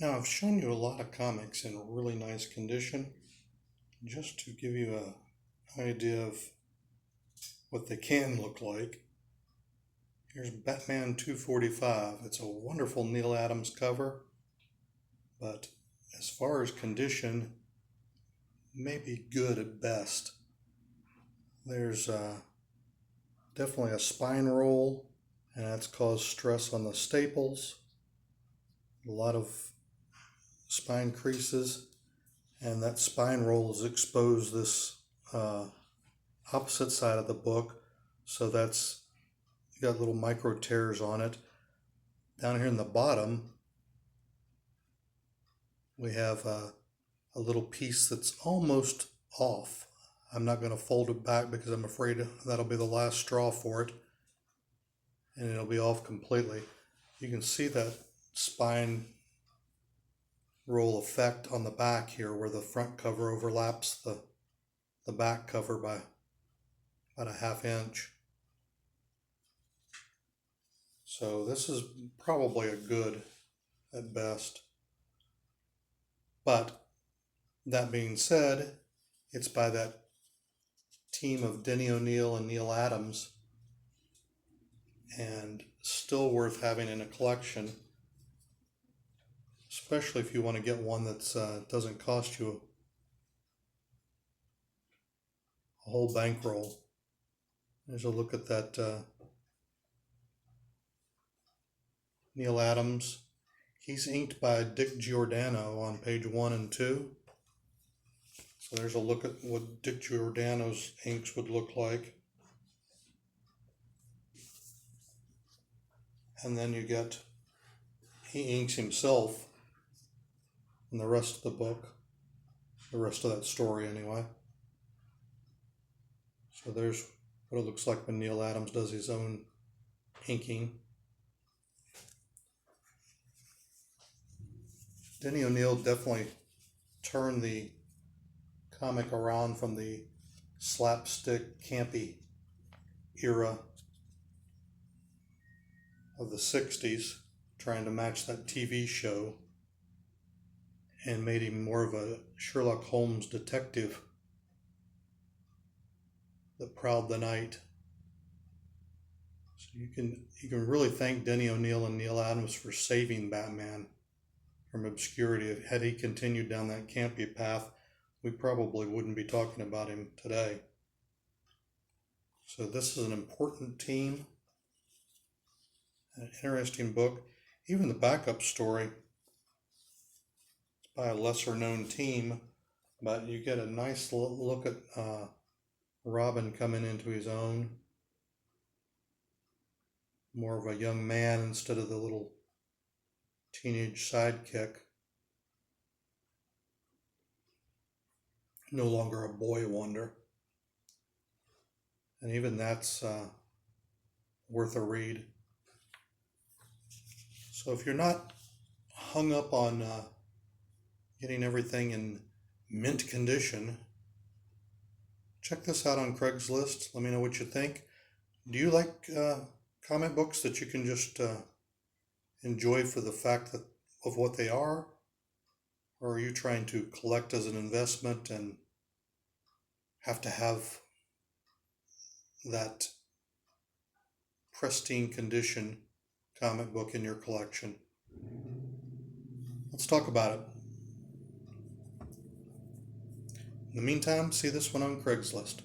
Now, I've shown you a lot of comics in really nice condition, just to give you an idea of what they can look like. Here's Batman 245. It's a wonderful Neal Adams cover, but as far as condition, maybe good at best. There's definitely a spine roll, and that's caused stress on the staples. A lot of spine creases, and that spine roll has exposed this opposite side of the book, so that's got little micro tears on it. Down here in the bottom we have a little piece that's almost off. I'm not going to fold it back because I'm afraid that'll be the last straw for it, and it'll be off completely. You can see that spine roll effect on the back here where the front cover overlaps the back cover by about a ½ inch. So this is probably a good at best. But that being said, it's by that team of Denny O'Neil and Neal Adams, and still worth having in a collection, especially if you want to get one that doesn't cost you a whole bankroll. There's a look at that Neal Adams. He's inked by Dick Giordano on page 1 and 2. So there's a look at what Dick Giordano's inks would look like. And then you get, he inks himself in the rest of the book, the rest of that story anyway. So there's what it looks like when Neal Adams does his own inking. Denny O'Neil definitely turned the comic around from the slapstick, campy era of the 60s, trying to match that TV show, and made him more of a Sherlock Holmes detective that prowled the night. So you can really thank Denny O'Neil and Neal Adams for saving Batman from obscurity. Had he continued down that campy path, we probably wouldn't be talking about him today. So this is an important team, an interesting book. Even the backup story, it's by a lesser known team, but you get a nice look at Robin coming into his own. More of a young man instead of the little teenage sidekick. No longer a boy wonder. And even that's worth a read. So if you're not hung up on getting everything in mint condition, check this out on Craigslist. Let me know what you think. Do you like comic books that you can just enjoy for the fact of what they are? Or are you trying to collect as an investment and have to have that pristine condition comic book in your collection? Let's talk about it. In the meantime, see this one on Craigslist.